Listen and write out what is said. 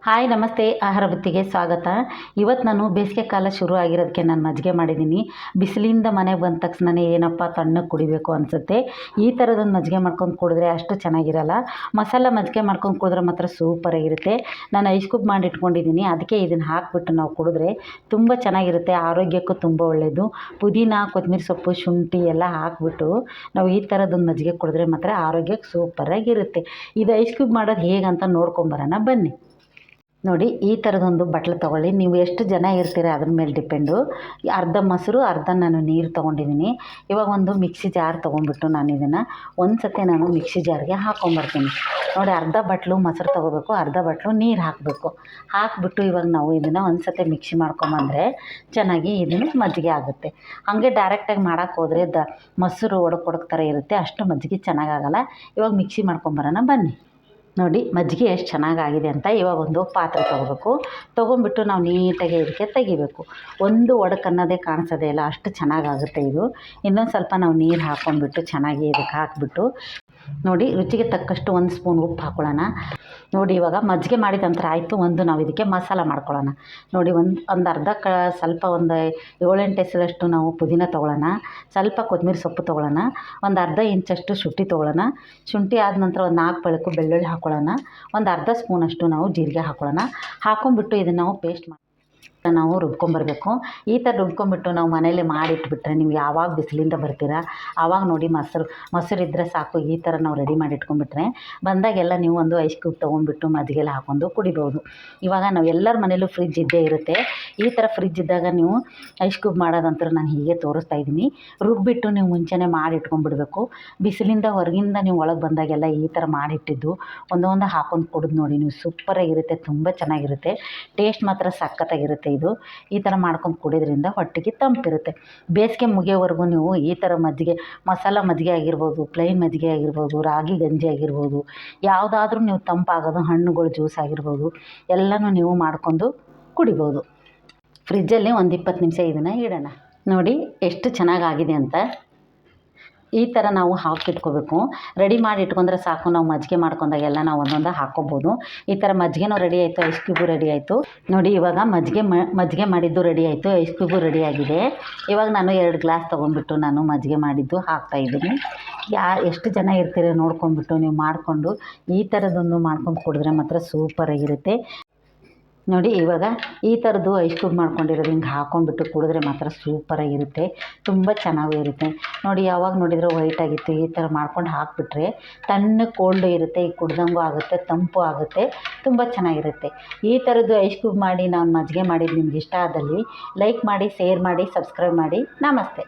Hi ನಮಸ್ತೆ, ಆಹಾರ ಬುತ್ತಿಗೆ ಸ್ವಾಗತ. ಇವತ್ತು ನಾನು ಬೇಸಿಗೆ ಕಾಲ ಶುರು ಆಗಿರೋದಕ್ಕೆ ನಾನು ಮಜ್ಜಿಗೆ ಮಾಡಿದ್ದೀನಿ. ಬಿಸಿಲಿಂದ ಮನೆಗೆ ಬಂದ ತಕ್ಷಣವೇ ಏನಪ್ಪ ತಣ್ಣಗೆ ಕುಡಿಬೇಕು ಅನಿಸುತ್ತೆ. ಈ ಥರದೊಂದು ಮಜ್ಜಿಗೆ ಮಾಡ್ಕೊಂಡು ಕುಡಿದ್ರೆ ಅಷ್ಟು ಚೆನ್ನಾಗಿರಲ್ಲ. ಮಸಾಲ ಮಜ್ಜಿಗೆ ಮಾಡ್ಕೊಂಡು ಕುಡಿದ್ರೆ ಮಾತ್ರ ಸೂಪರಾಗಿರುತ್ತೆ. ನಾನು ಐಸ್ ಕ್ಯೂಬ್ ಮಾಡಿ ಇಟ್ಕೊಂಡಿದ್ದೀನಿ, ಅದಕ್ಕೆ ಇದನ್ನು ಹಾಕಿಬಿಟ್ಟು ನಾವು ಕುಡಿದ್ರೆ ತುಂಬ ಚೆನ್ನಾಗಿರುತ್ತೆ. ಆರೋಗ್ಯಕ್ಕೂ ತುಂಬ ಒಳ್ಳೆಯದು. ಪುದೀನ, ಕೊತ್ತಂಬರಿ ಸೊಪ್ಪು, ಶುಂಠಿ ಎಲ್ಲ ಹಾಕಿಬಿಟ್ಟು ನಾವು ಈ ಥರದೊಂದು ಮಜ್ಜಿಗೆ ಕುಡಿದ್ರೆ ಮಾತ್ರ ಆರೋಗ್ಯಕ್ಕೆ ಸೂಪರಾಗಿರುತ್ತೆ. ಇದು ಐಸ್ ಕ್ಯೂಬ್ ಮಾಡೋದು ಹೇಗಂತ ನೋಡ್ಕೊಂಬರೋಣ ಬನ್ನಿ. ನೋಡಿ, ಈ ಥರದೊಂದು ಬಟ್ಲು ತೊಗೊಳ್ಳಿ. ನೀವು ಎಷ್ಟು ಜನ ಇರ್ತೀರ ಅದ್ರ ಮೇಲೆ ಡಿಪೆಂಡು. ಅರ್ಧ ಮೊಸರು, ಅರ್ಧ ನಾನು ನೀರು ತೊಗೊಂಡಿದ್ದೀನಿ. ಇವಾಗ ಒಂದು ಮಿಕ್ಸಿ ಜಾರ್ ತೊಗೊಂಡ್ಬಿಟ್ಟು ನಾನು ಇದನ್ನು ಒಂದು ಸತಿ ನಾನು ಮಿಕ್ಸಿ ಜಾರ್ಗೆ ಹಾಕ್ಕೊಂಬರ್ತೀನಿ. ನೋಡಿ, ಅರ್ಧ ಬಟ್ಲು ಮೊಸರು ತೊಗೋಬೇಕು, ಅರ್ಧ ಬಟ್ಲು ನೀರು ಹಾಕಬೇಕು. ಹಾಕಿಬಿಟ್ಟು ಇವಾಗ ನಾವು ಇದನ್ನು ಒಂದು ಸತಿ ಮಿಕ್ಸಿ ಮಾಡ್ಕೊಂಬಂದರೆ ಚೆನ್ನಾಗಿ ಇದನ್ನು ಮಜ್ಜಿಗೆ ಆಗುತ್ತೆ. ಹಾಗೆ ಡೈರೆಕ್ಟಾಗಿ ಮಾಡೋಕ್ಕೆ ಹೋದರೆ ಮೊಸರು ಒಡಕ್ ಥರ ಇರುತ್ತೆ, ಅಷ್ಟು ಮಜ್ಜಿಗೆ ಚೆನ್ನಾಗಾಗಲ್ಲ. ಇವಾಗ ಮಿಕ್ಸಿ ಮಾಡ್ಕೊಂಬರೋಣ ಬನ್ನಿ. ನೋಡಿ, ಮಜ್ಜಿಗೆ ಎಷ್ಟು ಚೆನ್ನಾಗಾಗಿದೆ ಅಂತ. ಇವಾಗ ಒಂದು ಪಾತ್ರೆ ತೊಗೋಬೇಕು. ತೊಗೊಂಬಿಟ್ಟು ನಾವು ನೀಟಾಗಿ ಇದಕ್ಕೆ ತೆಗಿಬೇಕು. ಒಂದು ಒಡಕು ಅನ್ನೋದೇ ಕಾಣಿಸೋದೇ ಇಲ್ಲ, ಅಷ್ಟು ಚೆನ್ನಾಗಾಗುತ್ತೆ ಇದು. ಇನ್ನೊಂದು ಸ್ವಲ್ಪ ನಾವು ನೀರು ಹಾಕ್ಕೊಂಡ್ಬಿಟ್ಟು ಚೆನ್ನಾಗಿ ಇದಕ್ಕೆ ಹಾಕಿಬಿಟ್ಟು ನೋಡಿ, ರುಚಿಗೆ ತಕ್ಕಷ್ಟು 1 ಸ್ಪೂನ್ ಉಪ್ಪು ಹಾಕ್ಕೊಳ್ಳೋಣ. ನೋಡಿ, ಇವಾಗ ಮಜ್ಜಿಗೆ ಮಾಡಿದ ನಂತರ ಆಯಿತು. ನಾವು ಇದಕ್ಕೆ ಮಸಾಲ ಮಾಡ್ಕೊಳ್ಳೋಣ. ನೋಡಿ, ಒಂದು ಅರ್ಧ ಸ್ವಲ್ಪ ಒಂದು 7-8 ಎಸಳಷ್ಟು ನಾವು ಪುದೀನ ತೊಗೊಳ್ಳೋಣ. ಸ್ವಲ್ಪ ಕೊತ್ತಂಬರಿ ಸೊಪ್ಪು ತೊಗೊಳ್ಳೋಣ. ಒಂದು ಅರ್ಧ ಇಂಚಷ್ಟು ಶುಂಠಿ ತೊಗೊಳ್ಳೋಣ. ಶುಂಠಿ ಆದ ನಂತರ ಒಂದು 4 ಬೆಳಕು ಬೆಳ್ಳುಳ್ಳಿ ಹಾಕ್ಕೊಳ್ಳೋಣ. ಒಂದು ಅರ್ಧ ಸ್ಪೂನಷ್ಟು ನಾವು ಜೀರಿಗೆ ಹಾಕ್ಕೊಳ್ಳೋಣ. ಹಾಕ್ಕೊಂಬಿಟ್ಟು ಇದನ್ನು ನಾವು ಪೇಸ್ಟ್ ನಾವು ರುಬ್ಕೊಂಬರ್ಬೇಕು. ಈ ಥರ ರುಬ್ಕೊಂಬಿಟ್ಟು ನಾವು ಮನೇಲಿ ಮಾಡಿಟ್ಬಿಟ್ರೆ ನೀವು ಯಾವಾಗ ಬಿಸಿಲಿಂದ ಬರ್ತೀರಾ ಆವಾಗ ನೋಡಿ, ಮೊಸರಿದ್ದರೆ ಸಾಕು. ಈ ಥರ ನಾವು ರೆಡಿ ಮಾಡಿ ಇಟ್ಕೊಂಡ್ಬಿಟ್ರೆ ಬಂದಾಗೆಲ್ಲ ನೀವು ಒಂದು ಐಸ್ ಕ್ಯೂಬ್ ತೊಗೊಂಡ್ಬಿಟ್ಟು ಮಜ್ಜಿಗೆಲ್ಲ ಹಾಕ್ಕೊಂಡು ಕುಡಿಬೋದು. ಇವಾಗ ನಾವು ಎಲ್ಲರ ಮನೇಲೂ ಫ್ರಿಜ್ ಇದ್ದೇ ಇರುತ್ತೆ. ಈ ಥರ ಫ್ರಿಜ್ ಇದ್ದಾಗ ನೀವು ಐಸ್ ಕ್ಯೂಬ್ ಮಾಡೋದಂತೂ ನಾನು ಹೀಗೆ ತೋರಿಸ್ತಾ ಇದ್ದೀನಿ. ರುಬ್ಬಿಟ್ಟು ನೀವು ಮುಂಚೆನೇ ಮಾಡಿ ಇಟ್ಕೊಂಡ್ಬಿಡ್ಬೇಕು. ಬಿಸಿಲಿಂದ ಹೊರಗಿಂದ ನೀವು ಒಳಗೆ ಬಂದಾಗೆಲ್ಲ ಈ ಥರ ಮಾಡಿಟ್ಟಿದ್ದು ಒಂದೊಂದು ಹಾಕ್ಕೊಂಡು ಕುಡಿದು ನೋಡಿ, ನೀವು ಸೂಪರಾಗಿರುತ್ತೆ. ತುಂಬ ಚೆನ್ನಾಗಿರುತ್ತೆ. ಟೇಸ್ಟ್ ಮಾತ್ರ ಸಖತ್ತಾಗಿರುತ್ತೆ. ಇದು ಈ ಥರ ಮಾಡ್ಕೊಂಡು ಕುಡಿಯೋದ್ರಿಂದ ಹೊಟ್ಟೆಗೆ ತಂಪಿರುತ್ತೆ. ಬೇಸಿಗೆ ಮುಗಿಯೋವರೆಗೂ ನೀವು ಈ ಥರ ಮಜ್ಜಿಗೆ, ಮಸಾಲ ಮಜ್ಜಿಗೆ ಆಗಿರ್ಬೋದು, ಪ್ಲೈನ್ ಮಜ್ಜಿಗೆ ಆಗಿರ್ಬೋದು, ರಾಗಿ ಗಂಜಿ ಆಗಿರ್ಬೋದು, ಯಾವುದಾದ್ರೂ ನೀವು ತಂಪಾಗೋದು, ಹಣ್ಣುಗಳು ಜ್ಯೂಸ್ ಆಗಿರ್ಬೋದು, ಎಲ್ಲನೂ ನೀವು ಮಾಡ್ಕೊಂಡು ಕುಡಿಬೋದು. ಫ್ರಿಜ್ಜಲ್ಲಿ ಒಂದು 20 ನಿಮಿಷ ಇದನ್ನು ಇಡೋಣ. ನೋಡಿ ಎಷ್ಟು ಚೆನ್ನಾಗಾಗಿದೆ ಅಂತ. ಈ ಥರ ನಾವು ಹಾಕಿಟ್ಕೋಬೇಕು. ರೆಡಿ ಮಾಡಿ ಇಟ್ಕೊಂಡ್ರೆ ಸಾಕು. ನಾವು ಮಜ್ಜಿಗೆ ಮಾಡ್ಕೊಂಡಾಗೆಲ್ಲ ನಾವು ಒಂದೊಂದು ಹಾಕ್ಕೋಬೋದು. ಈ ಥರ ಮಜ್ಜಿಗೆನೂ ರೆಡಿ ಆಯಿತು, ಐಸ್ ಕ್ಯೂಬು ರೆಡಿ ಆಯಿತು. ನೋಡಿ, ಇವಾಗ ಮಜ್ಜಿಗೆ ಮಾಡಿದ್ದು ರೆಡಿ ಆಯಿತು, ಐಸ್ ಕ್ಯೂಬು ರೆಡಿ ಆಗಿದೆ. ಇವಾಗ ನಾನು 2 ಗ್ಲಾಸ್ ತೊಗೊಂಡ್ಬಿಟ್ಟು ನಾನು ಮಜ್ಜಿಗೆ ಮಾಡಿದ್ದು ಹಾಕ್ತಾಯಿದ್ದೀನಿ. ಎಷ್ಟು ಜನ ಇರ್ತೀರ ನೋಡ್ಕೊಂಡ್ಬಿಟ್ಟು ನೀವು ಮಾಡಿಕೊಂಡು ಈ ಥರದೊಂದು ಮಾಡ್ಕೊಂಡು ಕುಡಿದ್ರೆ ಮಾತ್ರ ಸೂಪರಾಗಿರುತ್ತೆ. ನೋಡಿ, ಇವಾಗ ಈ ಥರದ್ದು ಐಸ್ ಕ್ಯೂಬ್ ಮಾಡ್ಕೊಂಡಿರೋದು ಹಿಂಗೆ ಹಾಕ್ಕೊಂಡ್ಬಿಟ್ಟು ಕುಡಿದ್ರೆ ಮಾತ್ರ ಸೂಪರಾಗಿರುತ್ತೆ. ತುಂಬ ಚೆನ್ನಾಗಿರುತ್ತೆ. ನೋಡಿ, ಯಾವಾಗ ನೋಡಿದರೆ ವೈಟ್ ಆಗಿತ್ತು. ಈ ಥರ ಮಾಡ್ಕೊಂಡು ಹಾಕಿಬಿಟ್ರೆ ತಣ್ಣಗೆ ಕೋಲ್ಡು ಇರುತ್ತೆ, ಈಗ ಕುಡ್ದಂಗೂ ಆಗುತ್ತೆ, ತಂಪು ಆಗುತ್ತೆ, ತುಂಬ ಚೆನ್ನಾಗಿರುತ್ತೆ. ಈ ಥರದ್ದು ಐಸ್ ಕ್ಯೂಬ್ ಮಾಡಿ ನಾನು ಮಜ್ಜಿಗೆ ಮಾಡಿದ್ದು ನಿಮ್ಗೆ ಇಷ್ಟ ಆದಲ್ಲಿ ಲೈಕ್ ಮಾಡಿ, ಶೇರ್ ಮಾಡಿ, ಸಬ್ಸ್ಕ್ರೈಬ್ ಮಾಡಿ. ನಮಸ್ತೆ.